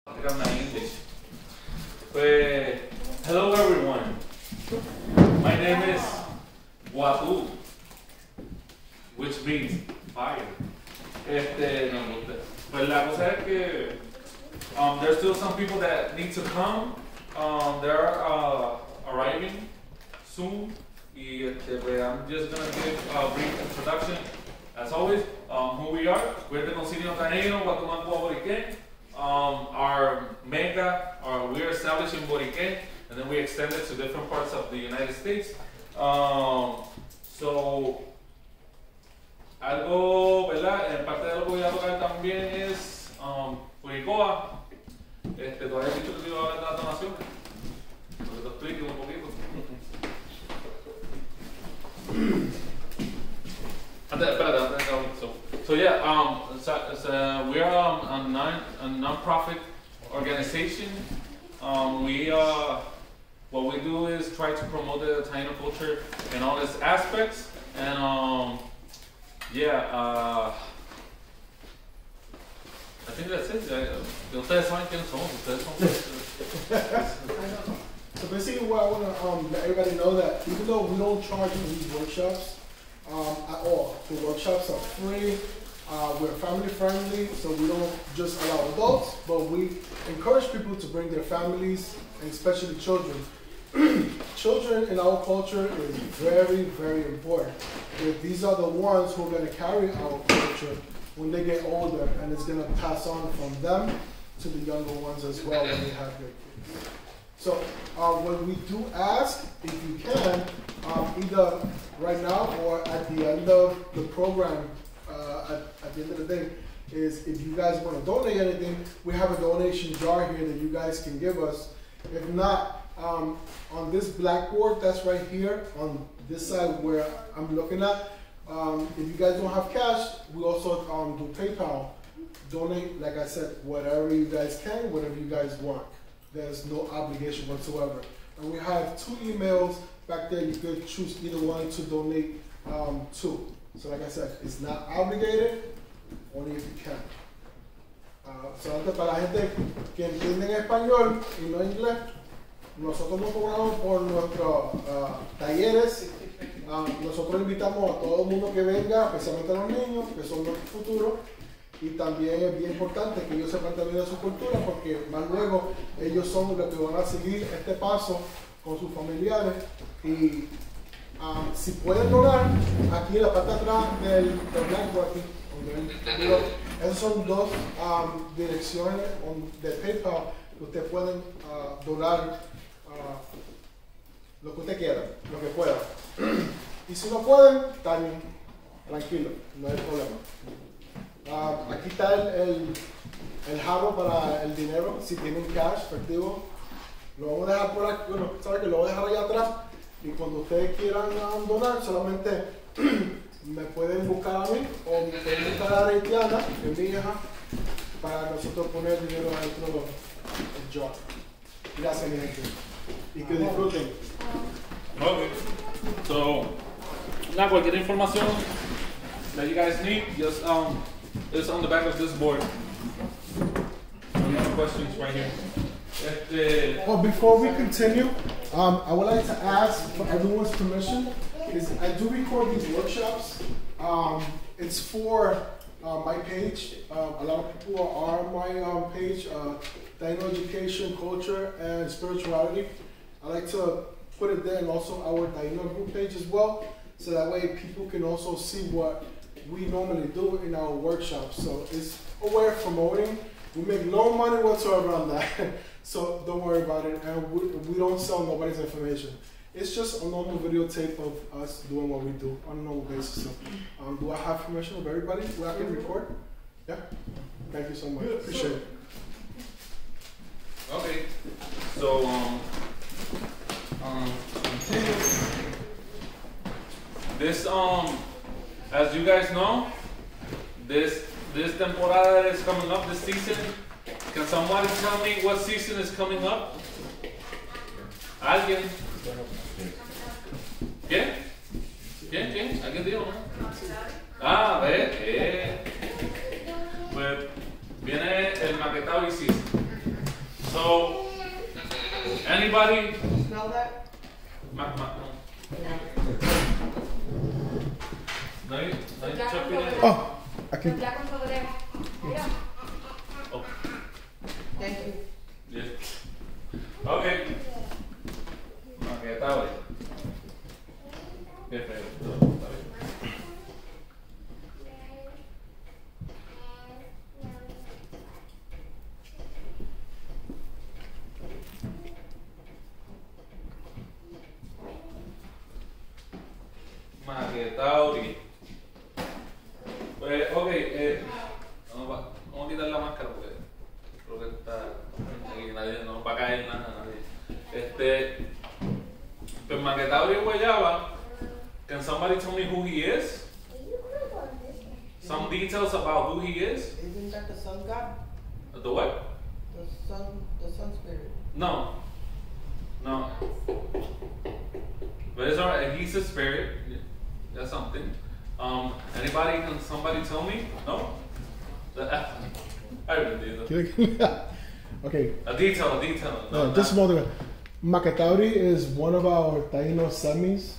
English. Hello everyone. My name is Watu, which means fire. Pues la cosa es que there's still some people that need to come. They're arriving soon. I'm just going to give a brief introduction. As always, who we are. We're the Concilio Guatemala, Boriquén. Our mega, we're established in Boriquén, and then we extended to different parts of the United States. So, algo, ¿verdad? En parte de lo que voy a tocar también es Uricoa. Todavía he dicho que te iba a hablar de las donaciones. Porque te explique un poquito. So yeah, we are a non-profit organization. What we do is try to promote the Taino culture in all its aspects, and I think that's it. Ustedes saben quiénes somos. So basically, what I want to let everybody know that even though we don't charge for these workshops at all, the workshops are free. We're family friendly, so we don't just allow adults, but we encourage people to bring their families, and especially children. Children in our culture is very, very important. These are the ones who are going to carry our culture when they get older, and it's going to pass on from them to the younger ones as well when they have their kids. So what we do ask, if you can, either right now or at the end of the program, at the end of the day, is if you guys want to donate anything, we have a donation jar here that you guys can give us. If not, on this blackboard that's right here, on this side where I'm looking at, if you guys don't have cash, we also do PayPal. Donate, like I said, whatever you guys can, whatever you guys want. There's no obligation whatsoever. And we have 2 emails back there. You could choose either one to donate to. So like I said, it's not obligated, only if you can. Solamente para la gente que entiende en español y no inglés, nosotros nos cobramos por nuestros talleres. Nosotros invitamos a todo el mundo que venga, especialmente a los niños, que son nuestro futuro. Y también es bien importante que ellos sepan también de su cultura, porque más luego ellos son los que van a seguir este paso con sus familiares. Y si pueden donar, aquí en la parte de atrás del blackboard, esas son 2 direcciones de PayPal que ustedes pueden donar lo que usted quiera, lo que pueda. Y si no pueden, también tranquilo, no hay problema. Aquí está el jarro para el dinero, si tienen cash, efectivo. Lo vamos a dejar por aquí, bueno, saben que lo voy a dejar allá atrás. Y cuando ustedes quieran donar, solamente me pueden buscar a mí o me pueden buscar a Haitiana, que es mi hija, para nosotros poner dinero dentro del jar. Gracias, mi gente. Y que disfruten. Okay. So, cualquier información that you guys need, just it's on the back of this board. Any other questions right here? Well, before we continue, I would like to ask for everyone's permission. I do record these workshops. It's for my page. A lot of people are on my page, Taino Education, Culture, and Spirituality. I like to put it there, and also our Taino group page as well, so that way people can also see what we normally do in our workshops. So it's a way of promoting. We make no money whatsoever on that, so don't worry about it. And we don't sell nobody's information. It's just a normal videotape of us doing what we do on a normal basis. So, do I have permission of everybody where I can record? Yeah? Thank you so much. Appreciate it. Okay. So, this, as you guys know, this temporada is coming up, this season. Can somebody tell me what season is coming up? ¿Alguien? ¿Quién? ¿Quién? ¿Alguien dijo? Ve. Pues viene el Maketaurie season. So, anybody? Smell that? No, check it. Oh, I can. Oh, Thank you. yeah. Okay. Maketaurie. Qué feo. Maketaurie. Pues, ok, vamos a quitar la máscara porque creo que está aquí, nadie, no va a caer nada, nadie. Pues Maketaurie Guayaba, can somebody tell me who he is? Some details about who he is? Isn't that the sun god? The what? The sun spirit. No. No. But it's alright, he's a spirit. That's something. Anybody, can somebody tell me? No? I really did. Okay. A detail. No, just a moment. Maketaurie is one of our Taino semis.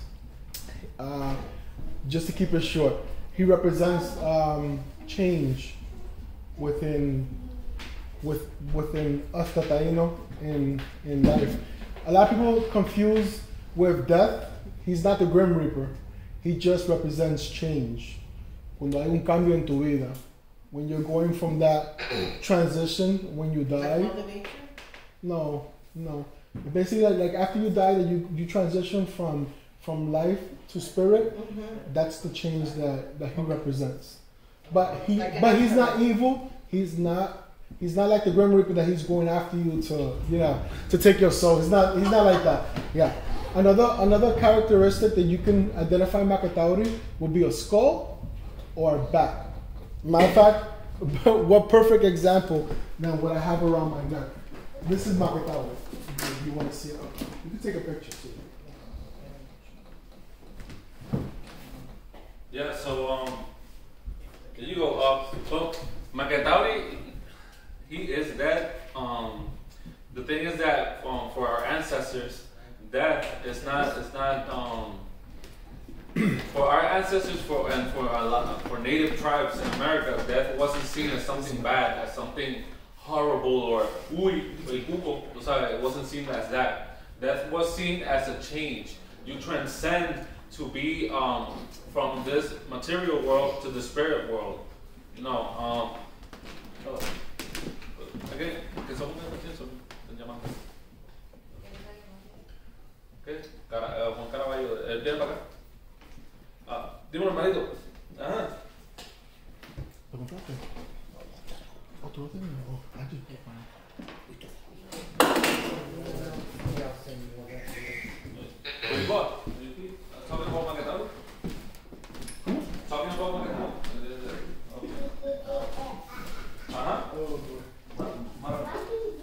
Just to keep it short, he represents change within us, the Taino, in life. A lot of people confuse with death. He's not the Grim Reaper. He just represents change. Cuando hay un cambio en tu vida, when you're going from that transition, when you die. Like Mother Nature? No. Basically, like after you die, that you transition from life to spirit. Mm-hmm. That's the change that he represents. But Like he's not evil. He's not like the Grim Reaper that he's going after you to take your soul. He's not like that. Yeah. Another characteristic that you can identify Maketaurie would be a skull or a bat. Matter of fact, what perfect example than what I have around my neck. This is Maketaurie. If you want to see it, you can take a picture too. Yeah, so there you go. So Maketaurie, he is dead. The thing is that for our ancestors, death is not for our ancestors for native tribes in America, death wasn't seen as something bad, as something horrible or it wasn't seen as that. Death was seen as a change. You transcend to be from this material world to the spirit world. You know. Okay. Okay. Juan Caraballo, viene para acá. Dímelo, hermanito. Ajá. ¿Lo compraste? ¿O tú lo tienes? Oh, I just bought mine. What you bought? Talking about Maketaurie? Talking about Maketaurie? Ajá.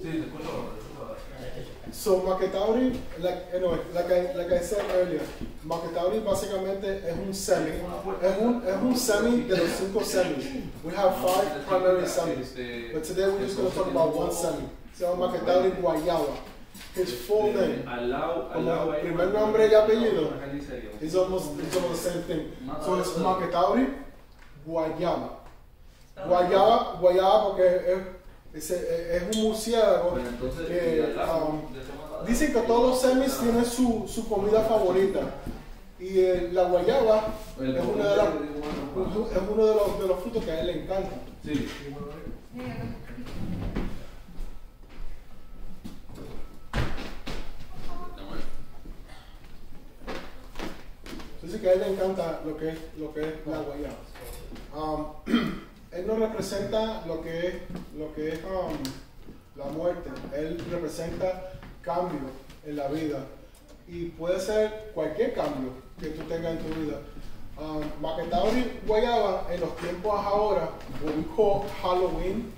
Sí, te escucho. So Maketaurie, like I said earlier, Maketaurie básicamente es un semi. Es un semi de los 5 semis. We have 5 primary semis, but today we're just going to talk about one semi. Se llama Maketaurie Guayaba. His full name, como primer nombre y apellido, is almost the same thing. So it's Maketaurie Guayaba. Guayaba porque es un murciélago que dicen que todos los semis tienen su comida favorita y la guayaba es uno de los frutos que a él le encanta. Sí. Dice que a él le encanta lo que es la guayaba. Él no representa lo que es la muerte. Él representa cambio en la vida. Y puede ser cualquier cambio que tú tengas en tu vida. Maketaurie Guayaba, en los tiempos ahora, what we call Halloween,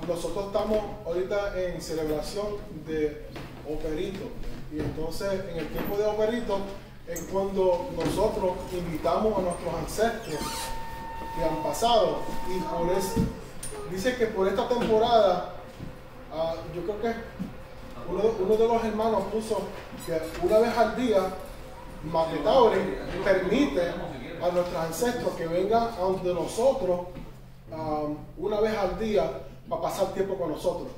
nosotros estamos ahorita en celebración de Operito. Y entonces, en el tiempo de Operito, es cuando nosotros invitamos a nuestros ancestros que han pasado, y dice que por esta temporada yo creo que uno de los hermanos puso que una vez al día, Maketaurie permite a nuestros ancestros que vengan ante nosotros una vez al día para pasar tiempo con nosotros.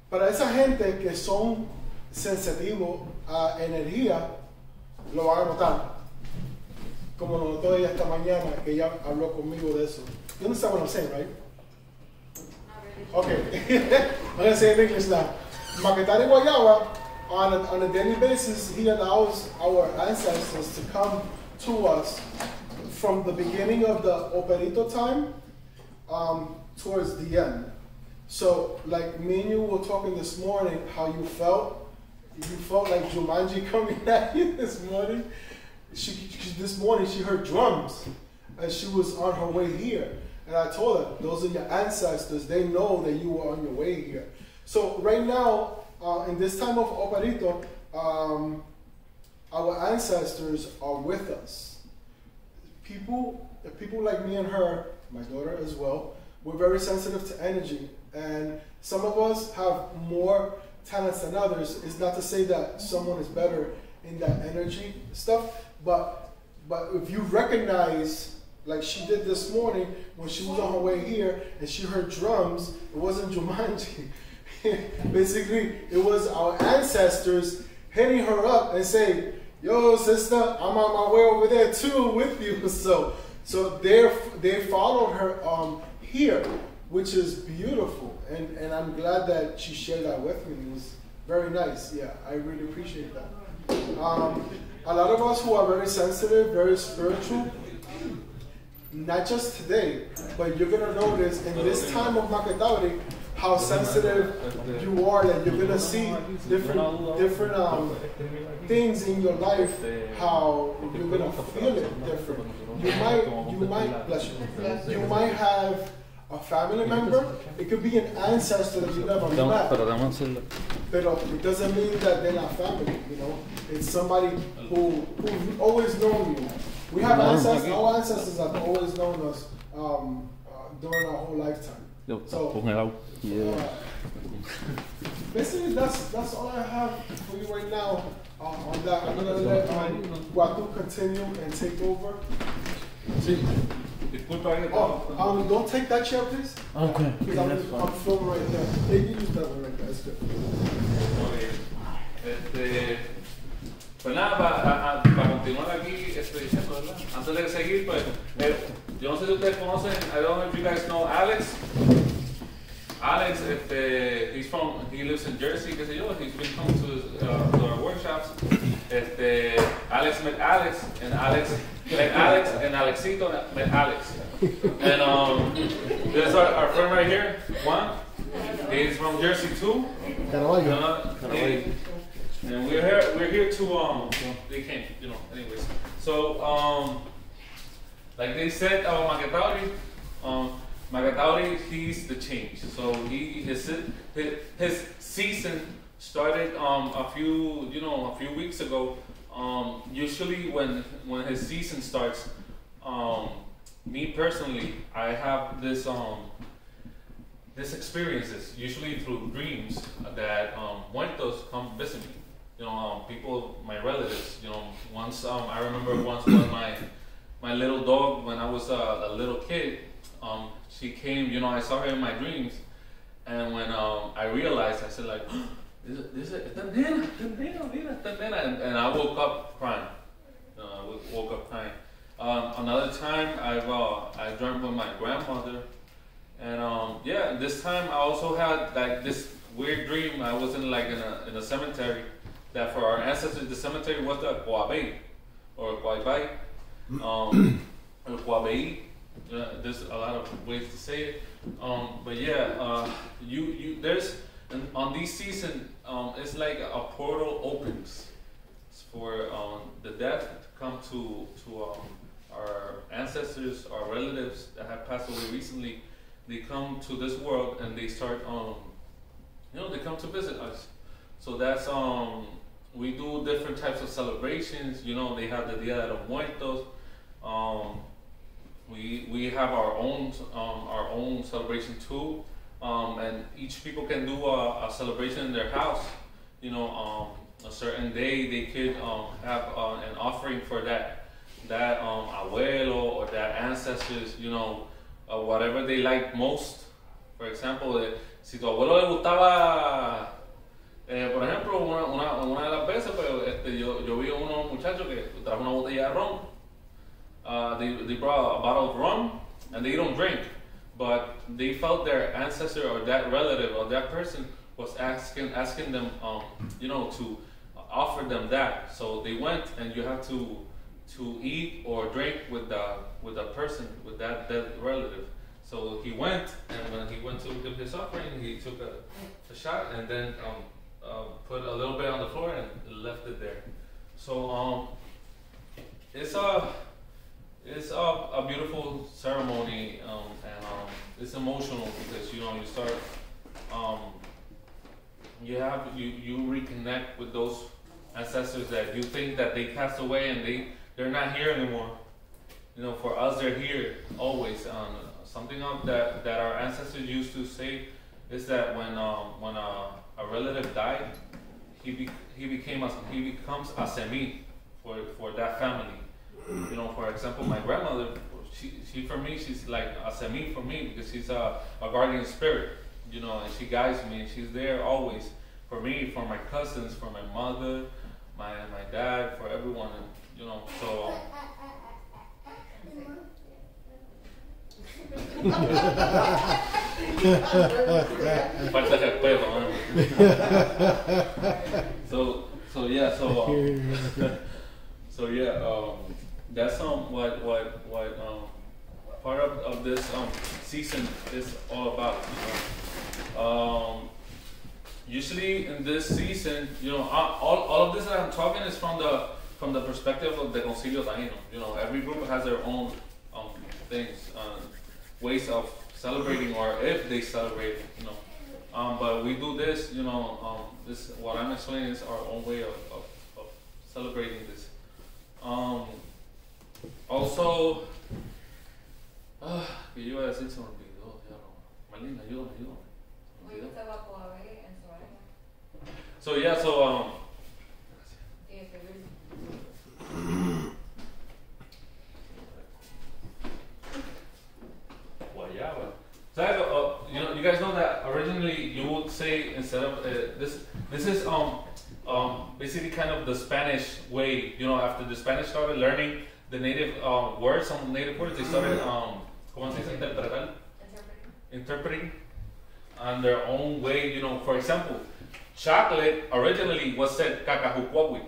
Para esa gente que son sensitivos a energía, lo van a notar. Como lo notó ella esta mañana, que ella habló conmigo de eso. You understand what I'm saying, right? Okay. I'm going to say it in English now. Maketaurie Guayaba, on a daily basis, he allows our ancestors to come to us from the beginning of the operito time towards the end. So, like me and you were talking this morning, how you felt like Jumanji coming at you this morning. This morning she heard drums and she was on her way here. And I told her, those are your ancestors. They know that you were on your way here. So right now, in this time of Operito, our ancestors are with us. People like me and her, my daughter as well, we're very sensitive to energy. And some of us have more talents than others. It's not to say that someone is better in that energy stuff, but if you recognize, like she did this morning when she was on her way here and she heard drums, it wasn't Jumanji. Basically, it was our ancestors hitting her up and saying, yo, sister, I'm on my way over there too with you. So they followed her here, which is beautiful. And I'm glad that she shared that with me. It was very nice. Yeah, I really appreciate that. A lot of us who are very sensitive, very spiritual, not just today, but you're going to notice in this time of Maketaurie how sensitive you are, that you're going to see different things in your life, how you're going to feel it different. You might, bless you, you might have a family member, it could be an ancestor that you never met, but it doesn't mean that they're not family, you know. It's somebody who's always known you. We have ancestors, our ancestors have always known us during our whole lifetime. So, basically that's all I have for you right now on that. I'm going to let Guatu continue and take over. Don't take that chair, please. Okay. Because I'm filming right there. Yeah, you use that one right there. That's good. Pues nada, para continuar aquí diciendo, ¿verdad? Antes de seguir, pues, yo no sé si ustedes conocen, I don't know if you guys know Alex. Alex, he lives in Jersey, qué sé yo, he's been coming to our workshops. Alex met Alex, and Alex met Alex, and Alexito met Alex. And there's our friend right here, Juan. He's from Jersey too. And we're here to they came, you know, anyways. So like they said about Maketaurie, he's the change. So his season started a few weeks ago. Usually when his season starts, me personally, I have this experiences, usually through dreams, that muertos come visit me. You know, people, my relatives. You know, once I remember once when my little dog, when I was a little kid, she came. You know, I saw her in my dreams, and when I realized, I said like, this is and I woke up crying. Another time I dreamt with my grandmother, and this time I also had like this weird dream. I was in a cemetery. That for our ancestors, the cemetery was the Guabei, or Guaibai, or Guabei. There's a lot of ways to say it, but yeah, there's on this season, it's like a portal opens for the dead to come to our ancestors, our relatives that have passed away recently. They come to this world and they start, they come to visit us. So that's we do different types of celebrations. You know, they have the Dia de los Muertos. We have our own celebration too. and each people can do a celebration in their house. You know, a certain day they could have an offering for that abuelo or that ancestors. You know, whatever they like most. For example, si tu abuelo le gustaba, por ejemplo, una de las veces, pues, yo vi a unos muchachos que trajo una botella de ron. They brought a bottle of rum, and they don't drink, but they felt their ancestor or that relative or that person was asking them, you know, to offer them that. So they went, and you have to eat or drink with the person, with that dead relative. So he went, and when he went to give his offering, he took a shot and then put a little bit on the floor and left it there. So it's a beautiful ceremony, and it's emotional because you start you reconnect with those ancestors that you think that they passed away and they're not here anymore. You know, for us they're here always. Something that our ancestors used to say is that when a relative died, he becomes a semi for that family. You know, for example, my grandmother, she for me, she's like a semi for me because she's a guardian spirit. You know, and she guides me, and she's there always for me, for my cousins, for my mother, my dad, for everyone. And, you know, so. Falta de respeto, man. So yeah, so yeah, that's what part of this season is all about. You know, usually in this season, you know, all of this that I'm talking is from the perspective of the Concilio Taino. You know, every group has their own things, ways of celebrating, or if they celebrate, you know. But we do this, you know. This what I'm explaining is our own way of celebrating this. Also, que yo iba a decir se me olvidó, ya no. Marlene, ayúdame. So yeah, so guayaba. So you know, you guys know that originally you would say instead of this is basically kind of the Spanish way. You know, after the Spanish started learning the native words, some native words, they started ¿cómo se dice? Interpreting on their own way. You know, for example, chocolate originally was said cacahucuahui.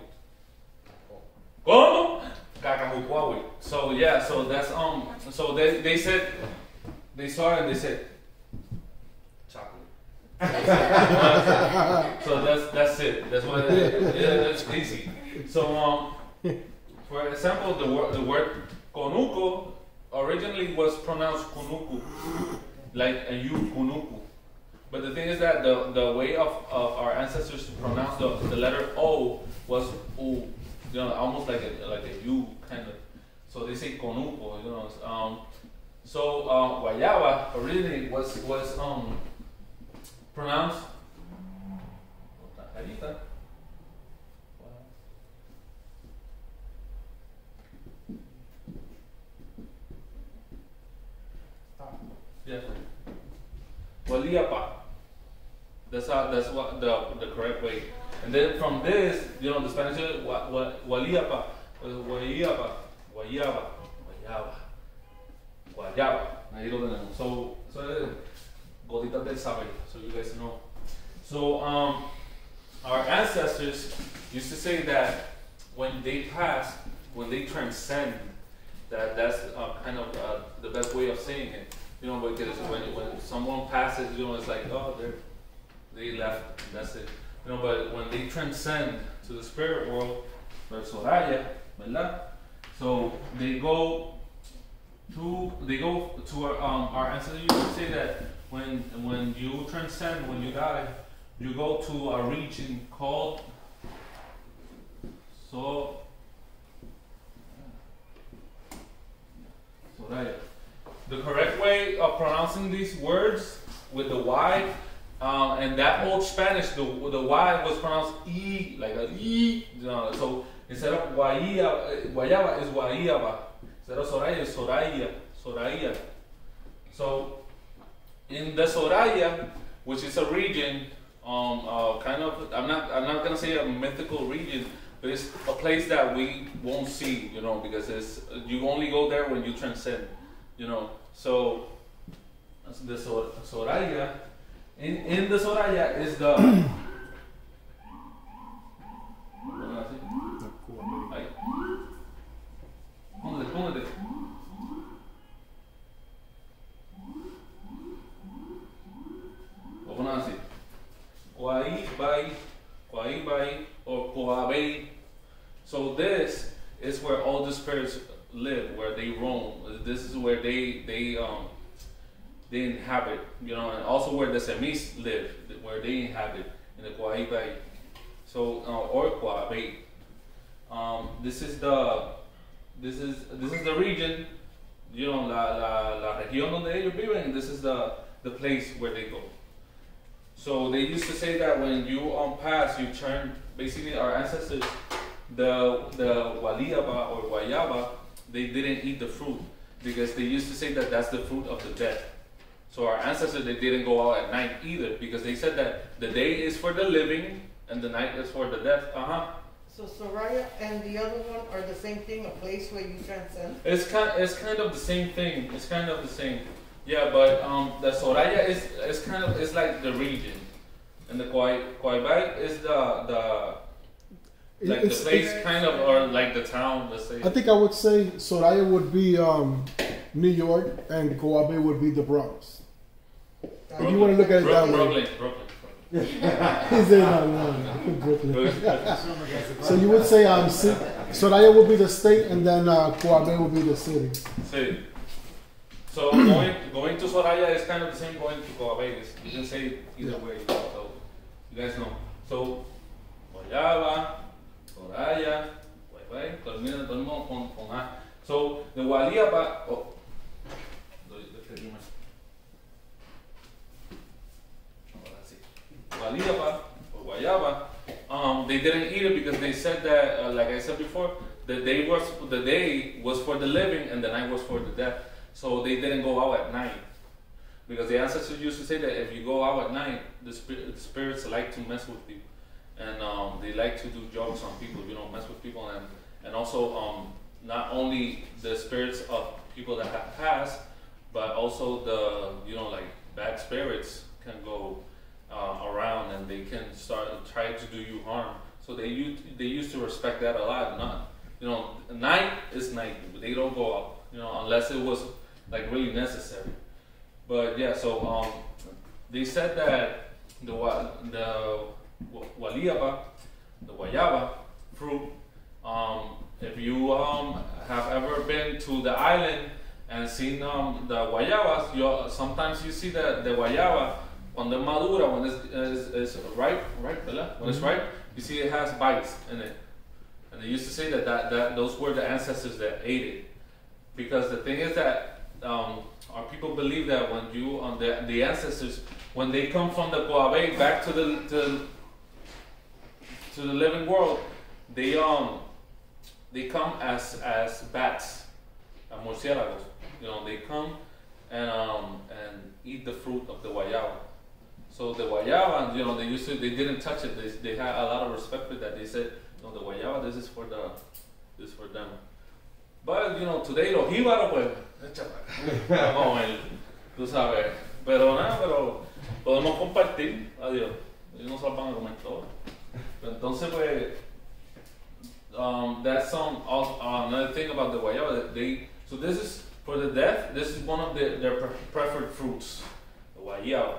¿Cómo? Cacahucuahui. So yeah, so that's so they said, they saw it and they said chocolate. So that's it. That's what it is. Yeah, that's easy. So for example, the word conuco originally was pronounced kunuku, like a u kunuku. But the thing is that the way of our ancestors to pronounce the letter O was U, you know, almost like a U kind of. So they say conuco, you know. So guayaba originally was pronounced yeah, gualiapa. That's what the correct way. And then from this, you know, the Spanish gualiapa, guayaba. Ahí lo tenemos. So gotitas del saber, so you guys know. So our ancestors used to say that when they pass, when they transcend, that's kind of the best way of saying it. You know, because when someone passes, you know, it's like, oh, they left, that's it. You know, but when they transcend to the spirit world, ¿verdad? So they go to our ancestors used to say that when you transcend, when you die, you go to a region called Soraya. The correct way of pronouncing these words with the Y. And that old Spanish, the Y was pronounced E, like a E. So instead of guayaba is guayaba. Instead of Soraya is Soraya. So in the Soraya, which is a region, kind of, I'm not gonna say a mythical region, but it's a place that we won't see, because you only go there when you transcend, So the Soraya. In the Soraya is the Ahí. Póngale. Lo ponen así. Kwaibai, or Koabei. So this is where all the spirits live, where they roam. This is where they inhabit, and also where the Semis live, where they inhabit in the Kwaibai. So or Koabei. This is the region, la región donde ellos viven. This is the place where they go. So they used to say that when you pass, you turn. Basically, our ancestors, the Waliaba or Guayaba, they didn't eat the fruit because they used to say that that's the fruit of the dead. So our ancestors, they didn't go out at night either because they said that the day is for the living and the night is for the dead. So Soraya and the other one are the same thing, a place where you transcend? It's kind of the same thing. It's kind of the same. Yeah, but the Soraya is like the region, and the Kwaibai is the place kind of, or like the town. Let's say. I think I would say Soraya would be New York, and Koabe would be the Bronx. If you want to look at it that way. Brooklyn. He said no, Brooklyn. So you would say Soraya would be the state, and then Koabe would be the city. Sí. So going to Soraya is kind of the same going to Koabe. You can say it either way. So you guys know. So Guayaba, Soraya, Koabe, termina todo el mundo con A. So the Waliaba. Waliaba or Guayaba, they didn't eat it because they said that, like I said before, the day was for the living and the night was for the dead. So they didn't go out at night because the ancestors used to say that if you go out at night, the spirits like to mess with people, and they like to do jokes on people, mess with people, and also not only the spirits of people that have passed, but also the like bad spirits can go around and they can try to do you harm. So they used to respect that a lot. Not night is night. They don't go out, unless it was like really necessary. But yeah, so they said that the Waliaba, the Guayaba fruit. If you have ever been to the island and seen the Guayabas, sometimes you see the Guayaba. Cuando es madura, when it's ripe, ¿verdad? When it's ripe, you see it has bites in it. And they used to say that those were the ancestors that ate it. Because the thing is that our people believe that when you, the ancestors, when they come from the Koabe back to the living world, they come as bats, murciélagos. They come and eat the fruit of the guayaba. So the guayaba, they didn't touch it. They had a lot of respect for that. They said, the guayaba, this is for them. But today los jíbaros, pues, tú sabes. Pero podemos compartir. Adiós. Ellos no se los van a comer todo. Entonces, pues, that's another thing about the guayaba. So this is for the deaf. This is one of their preferred fruits, the guayaba.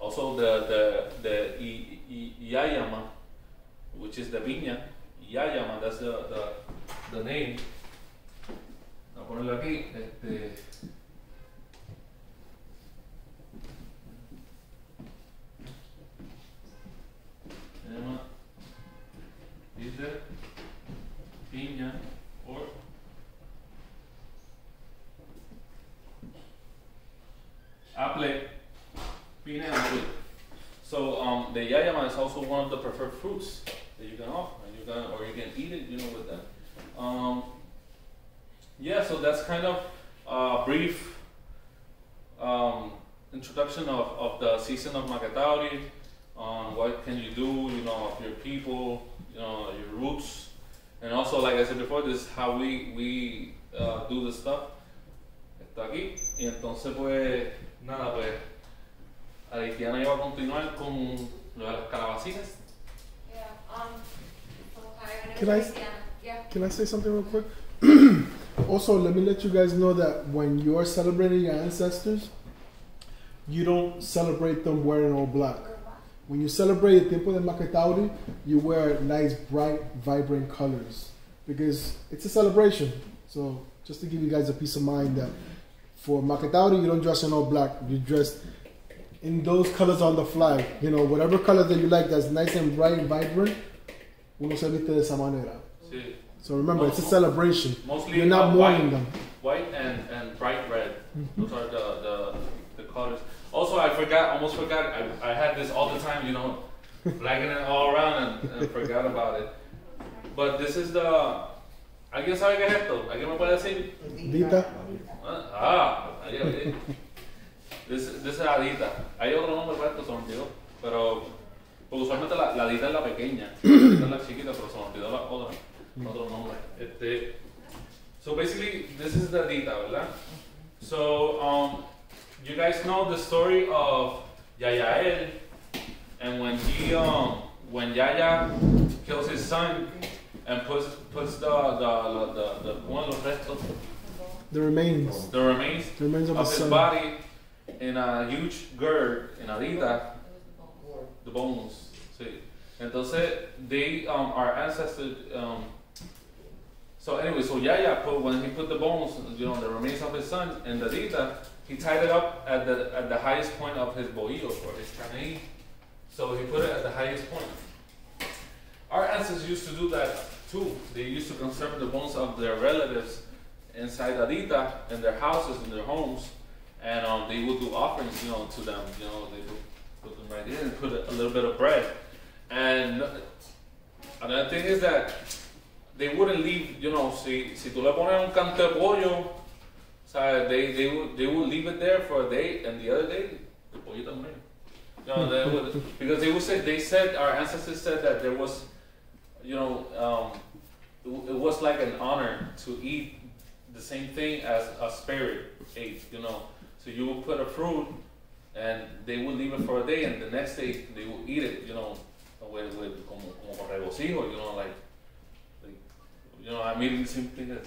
Also, the Iyayama, which is the viña. Iyayama, that's the name. Voy a ponerlo aquí. Dice piña or apple. yayama is also one of the preferred fruits that you can offer, and or you can eat it, with that. Yeah, so that's kind of a brief introduction of the season of Maketaurie, on what can you do, of your people, your roots, and also, like I said before, this is how we do the stuff. Está aquí, y entonces pues, nada, pues, Adriana iba a continuar con lo de las calabacinas. Can I say something real quick? Also, let me let you guys know that when you're celebrating your ancestors, you don't celebrate them wearing all black. When you celebrate el tiempo de Maketaurie, you wear nice, bright, vibrant colors because it's a celebration. So, just to give you guys a peace of mind that for Maketaurie, you don't dress in all black. You dress in those colors on the flag. Whatever color that you like that's nice and bright and vibrant, uno se viste de esa manera. Sí. So remember, it's a celebration. Mostly you're not mourning them. White and bright red. Those are the colors. Also, I almost forgot. I had this all the time, flagging it all around and forgot about it. But this is the. ¿Alguien sabe qué es esto? ¿Alguien me puede decir? Dita. This is Adita. Hay otro nombre para esto, se me olvidó. Pero, porque usualmente la Adita es la pequeña. Esta es la chiquita, pero se me olvidó otro nombre. So basically, this is the Adita, ¿verdad? So, you guys know the story of Yayael, and when Yaya kills his son and puts the remains of his son. body in a huge gourd in Adita, the bones. See, entonces they our ancestors. So anyway, so Yaya when he put the bones, the remains of his son in the Adita, he tied it up at the highest point of his bohío or his caney. So he put it at the highest point. Our ancestors used to do that too. They used to conserve the bones of their relatives inside Adita in their houses, in their homes, and they would do offerings, to them. They would put them right in and put a little bit of bread. And another thing is that they wouldn't leave, si tú le pones un canto de pollo, they would leave it there for a day, and the other day, the pollo también. They would, because our ancestors said that there was, it was like an honor to eat the same thing as a spirit ate, So you would put a fruit, and they would leave it for a day, and the next day they would eat it, with como con regocijo, I'm eating the same thing that,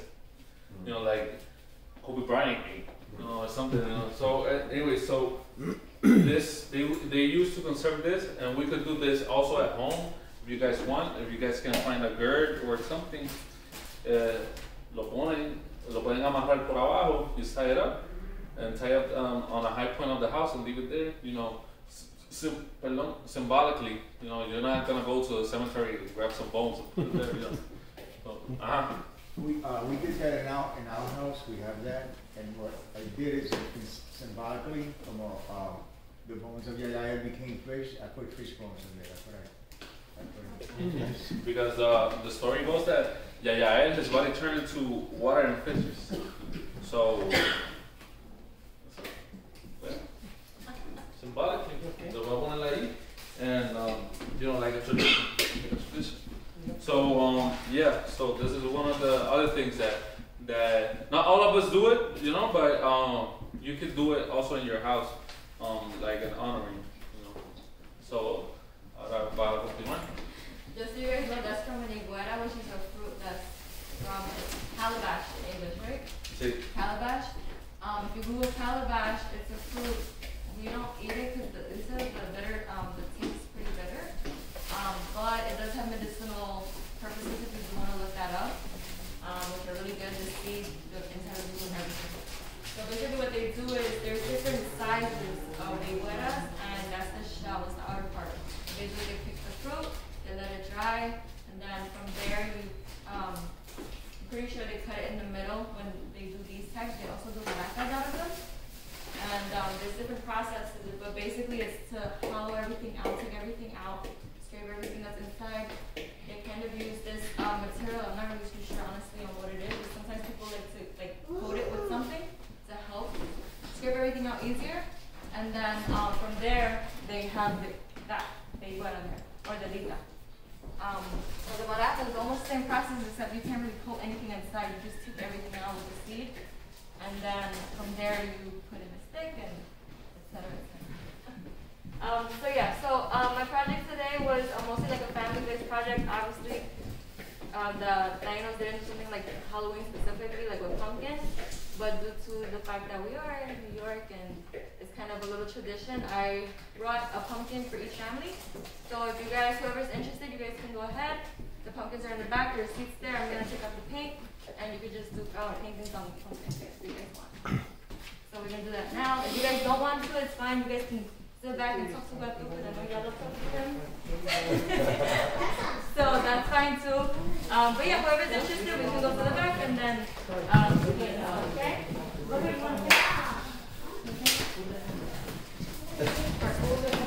like Kobe Bryant ate, or something, So anyway, so this they used to conserve this, and we could do this also at home if you guys want. If you guys can find a gourd or something, lo pueden amarrar por abajo, you tie it up, and tie it on a high point of the house and leave it there. Symbolically, you're not gonna go to the cemetery and grab some bones and put it there. So, We did that in our house. We have that, and what I did is symbolically, the bones of Yaya became fish. I put fish bones in there. That's what I put in. Because the story goes that Yayael, his body turned into water and fishes. So symbolically, lo voy a poner ahí, and like a tradition. So yeah, so this is one of the other things that not all of us do it, but you could do it also in your house, like an honoring, So para continuar. Just so you guys know, that's from an iguana, which is a fruit that's from calabash in English, right? Sí. Calabash. If you Google calabash, it's a fruit. We don't eat it because it says the bitter, the taste is pretty bitter. But it does have medicinal purposes if you want to look that up, which are really good. The seeds, the inside of the fruit and everything. So basically what they do is there's different sizes of iguanas, and that's the shell, it's the outer part. Basically they pick the fruit, they let it dry, and then from there I'm pretty sure they cut it in the middle when they do these types. They also do latas out of them. And there's different processes, but basically it's to hollow everything out, take everything out, scrape everything that's inside. They kind of use this material. I'm not really too sure honestly on what it is, but sometimes people like to coat it with something to help scrape everything out easier. And then from there they have that they put on there, or the lita. So the barato is almost the same process, except you can't really pull anything inside. You just take everything out with the seed, and then from there you put in a stick and etc. So my project today was mostly like a family-based project. Obviously, the Dinos didn't do something like Halloween specifically, like with pumpkins, but due to the fact that we are in New York and it's kind of a little tradition, I brought a pumpkin for each family. So if you guys, whoever's interested, you guys can go ahead. The pumpkins are in the back, there's seats there. I'm gonna take out the paint, and you could just do paintings on the pumpkins if you guys want. So we're gonna do that now. If you guys don't want to, it's fine. You guys can sit back and talk to Beto, because I know y'all love talking to him. So that's fine too. But yeah, whoever's interested, we can go to the back and then okay? Go ahead, you want to take it? Okay.